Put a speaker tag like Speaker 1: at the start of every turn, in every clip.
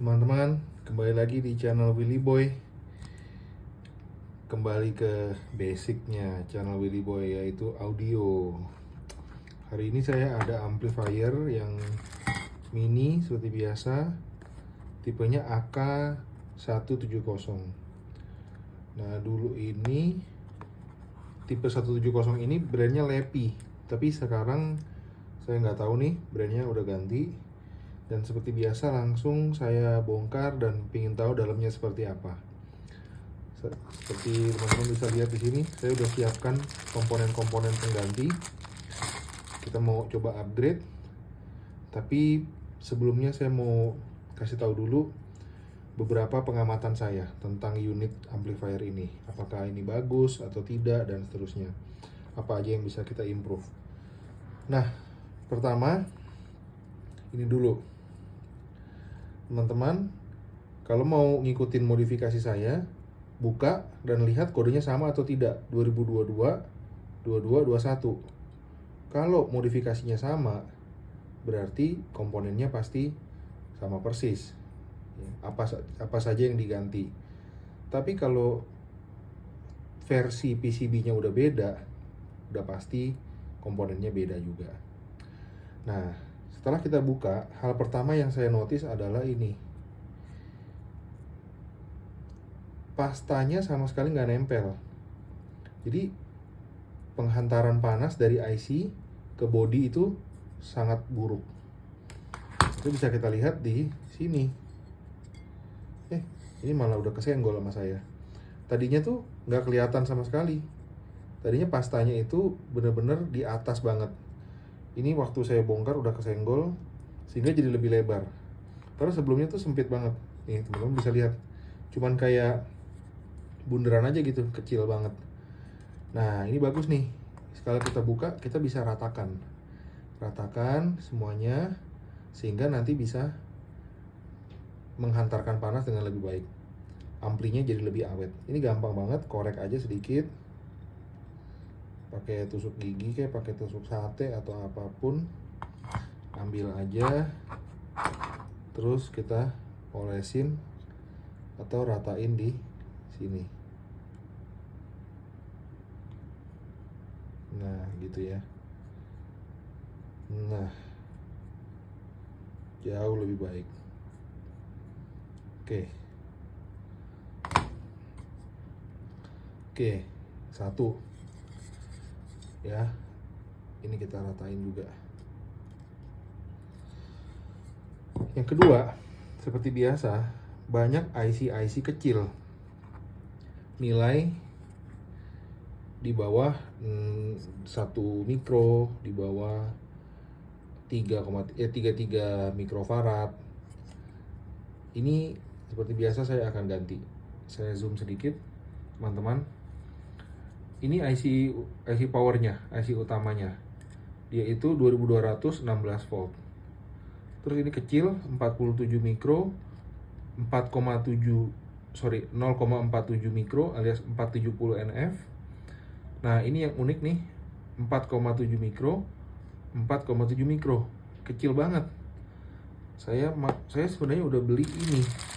Speaker 1: Teman-teman, kembali lagi di channel Willy Boy. Kembali ke basicnya channel Willy Boy, yaitu audio. Hari ini saya ada amplifier yang mini seperti biasa, tipenya AK170. Nah, dulu ini tipe 170 ini brandnya Lepi, tapi sekarang saya nggak tahu nih, brandnya udah ganti. Dan seperti biasa langsung saya bongkar dan ingin tahu dalamnya seperti apa. Seperti teman-teman bisa lihat di sini, saya udah siapkan komponen-komponen pengganti. Kita mau coba upgrade, tapi sebelumnya saya mau kasih tahu dulu beberapa pengamatan saya tentang unit amplifier ini. Apakah ini bagus atau tidak dan seterusnya. Apa aja yang bisa kita improve. Nah, pertama ini dulu. Teman-teman, kalau mau ngikutin modifikasi saya, buka dan lihat kodenya sama atau tidak, 2022 2221. Kalau modifikasinya sama, berarti komponennya pasti sama persis. Apa saja yang diganti. Tapi kalau versi PCB-nya udah beda, udah pasti komponennya beda juga. Nah, setelah kita buka, hal pertama yang saya notice adalah ini. Pastanya sama sekali nggak nempel. Jadi penghantaran panas dari IC ke body itu sangat buruk. Itu bisa kita lihat di sini. Ini malah udah kesenggol sama saya. Tadinya tuh nggak kelihatan sama sekali. Tadinya pastanya itu bener-bener di atas banget. Ini waktu saya bongkar udah kesenggol, sehingga jadi lebih lebar. Karena sebelumnya tuh sempit banget. Nih teman-teman bisa lihat, cuman kayak bunderan aja gitu, kecil banget. Nah ini bagus nih, sekali kita buka kita bisa ratakan semuanya, sehingga nanti bisa menghantarkan panas dengan lebih baik. Amplinya jadi lebih awet. Ini gampang banget, korek aja sedikit, pakai tusuk gigi kayak pakai tusuk sate atau apapun, ambil aja, terus kita olesin atau ratain di sini. Nah gitu ya. Nah, jauh lebih baik. Oke, satu ya, ini kita ratain juga. Yang kedua, seperti biasa, banyak IC kecil, nilai di bawah 1 mikro, di bawah 33 mikrofarad. Ini seperti biasa saya akan ganti. Saya zoom sedikit, teman-teman. Ini IC powernya, IC utamanya, dia itu 2216 volt. Terus ini kecil, 47 mikro, 0,47 mikro alias 470 NF. Nah ini yang unik nih, 4,7 mikro, 4,7 mikro, kecil banget. Saya sebenarnya udah beli ini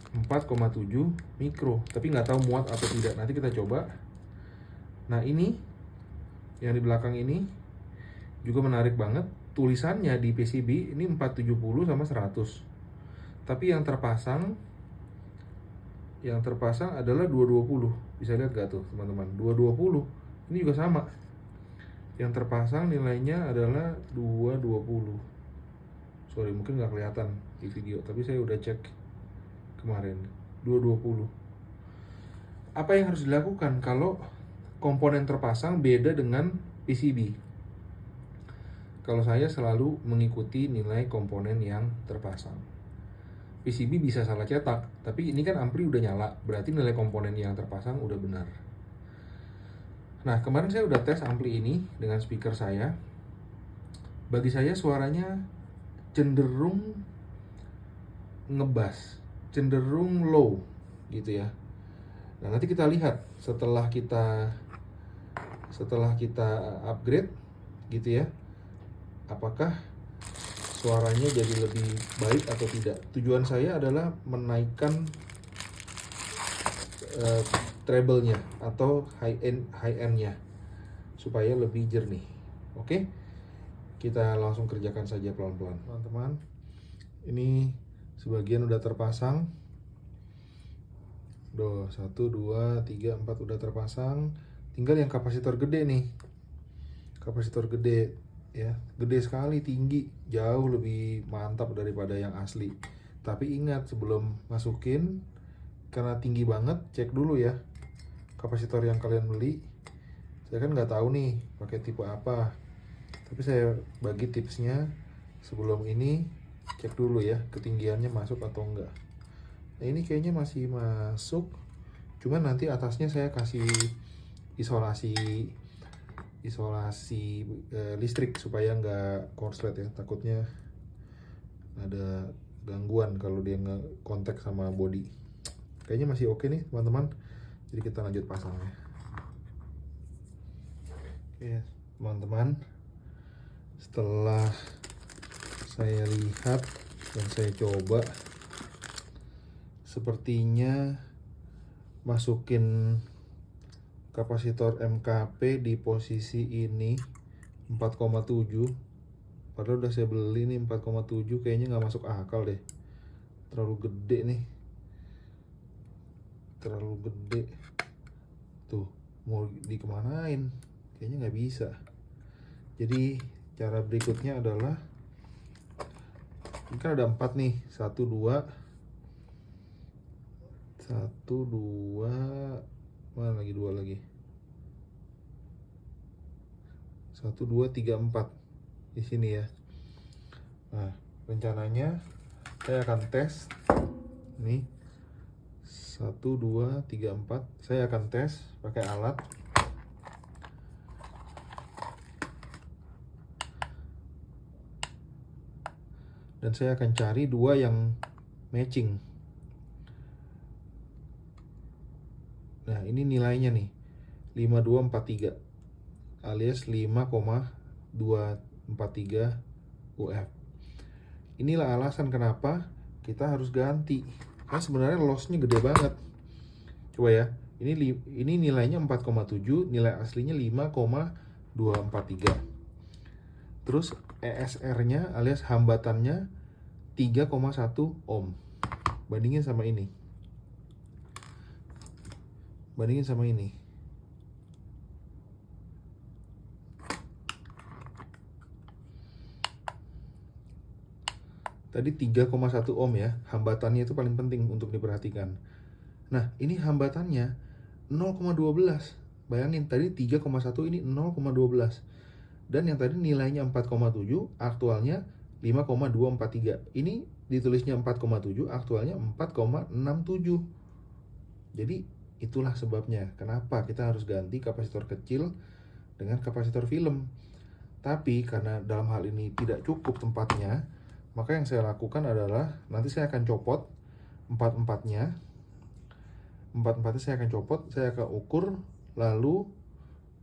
Speaker 1: 4,7 mikro, tapi nggak tahu muat atau tidak. Nanti kita coba. Nah ini yang di belakang ini juga menarik banget. Tulisannya di PCB ini 470 sama 100. Tapi yang terpasang adalah 220. Bisa lihat gak tuh teman-teman? 220. Ini juga sama. Yang terpasang nilainya adalah 220. Sorry, mungkin nggak kelihatan di video, tapi saya udah cek kemarin, 220. Apa yang harus dilakukan kalau komponen terpasang beda dengan PCB? Kalau saya selalu mengikuti nilai komponen yang terpasang. PCB bisa salah cetak, tapi ini kan ampli udah nyala, berarti nilai komponen yang terpasang udah benar. Nah, kemarin saya udah tes ampli ini dengan speaker saya. Bagi saya suaranya cenderung ngebas, cenderung low gitu ya. Nah, nanti kita lihat setelah kita upgrade gitu ya, apakah suaranya jadi lebih baik atau tidak. Tujuan saya adalah menaikkan treble-nya atau high end-nya supaya lebih jernih. Oke, kita langsung kerjakan saja pelan-pelan, teman-teman. Ini sebagian udah terpasang. 1, 2, 3, 4 udah terpasang. Tinggal yang kapasitor gede nih. Kapasitor gede ya, gede sekali, tinggi, jauh lebih mantap daripada yang asli. Tapi ingat, sebelum masukin, karena tinggi banget, cek dulu ya kapasitor yang kalian beli. Saya kan nggak tahu nih pakai tipe apa, tapi saya bagi tipsnya. Sebelum ini cek dulu ya ketinggiannya masuk atau enggak. Nah, ini kayaknya masih masuk, cuman nanti atasnya saya kasih isolasi listrik supaya nggak korslet ya, takutnya ada gangguan kalau dia nggak kontak sama body. Kayaknya masih oke nih teman-teman, jadi kita lanjut pasangnya. Oke teman-teman, setelah saya lihat dan saya coba, sepertinya masukin kapasitor MKP di posisi ini 4,7, padahal udah saya beli nih 4,7, kayaknya nggak masuk akal deh, terlalu gede nih, terlalu gede tuh, mau dikemanain, kayaknya nggak bisa. Jadi cara berikutnya adalah, ini kan ada 4 nih, 1, 2, mana lagi 2 lagi, 1, 2, 3, 4 di sini ya. Nah, rencananya saya akan tes nih 1, 2, 3, 4. Saya akan tes pakai alat. Dan saya akan cari 2 yang matching. Nah, ini nilainya nih 5243 alias 5,243 UF. Inilah alasan kenapa kita harus ganti. Karena sebenarnya lossnya gede banget. Coba ya, ini nilainya 4,7, nilai aslinya 5,243. Terus ESR-nya alias hambatannya 3,1 ohm. Bandingin sama ini. Tadi 3,1 ohm ya, hambatannya itu paling penting untuk diperhatikan. Nah, ini hambatannya 0,12. Bayangin, tadi 3,1, ini 0,12. Dan yang tadi nilainya 4,7, aktualnya 5,243. Ini ditulisnya 4,7, aktualnya 4,67. Jadi itulah sebabnya kenapa kita harus ganti kapasitor kecil dengan kapasitor film. Tapi karena dalam hal ini tidak cukup tempatnya, maka yang saya lakukan adalah nanti saya akan copot empat-empatnya saya akan copot, saya akan ukur, lalu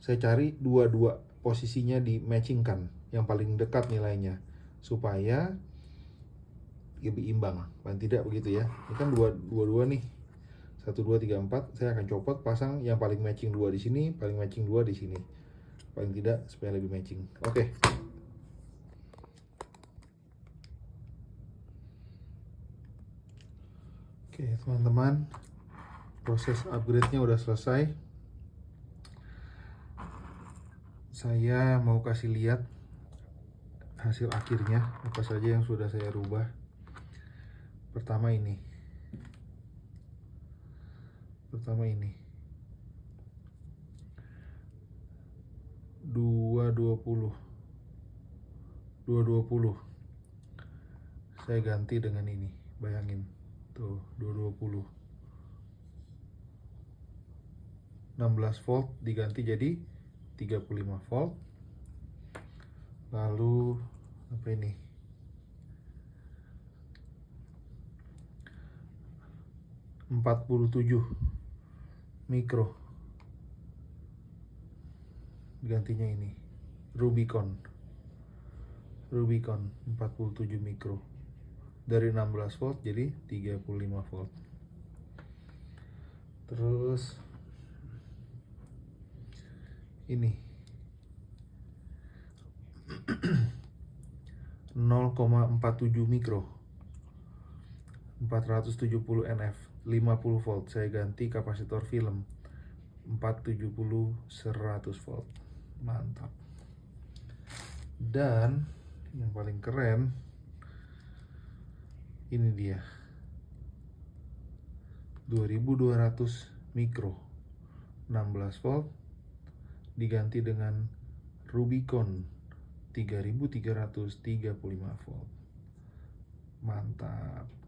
Speaker 1: saya cari dua-dua posisinya di matchingkan yang paling dekat nilainya supaya lebih imbang, paling tidak begitu ya. Ini kan dua nih, 1, 2, 3, 4. Saya akan copot, pasang yang paling matching 2 di sini, paling matching 2 di sini, paling tidak supaya lebih matching. Oke. Oke teman-teman, proses upgrade-nya udah selesai. Saya mau kasih lihat hasil akhirnya apa saja yang sudah saya rubah. Pertama ini 220 saya ganti dengan ini, bayangin tuh, 220 16 volt diganti jadi 35 volt. Lalu apa ini, 47 mikro gantinya ini Rubicon. Rubicon 47 mikro. Dari 16 volt jadi 35 volt. Terus ini 0,47 mikro, 470 NF, 50 volt. Saya ganti kapasitor film 470 100 volt. Mantap. Dan yang paling keren ini dia, 2200 mikro, 16 volt, diganti dengan Rubicon 3335 volt. Mantap.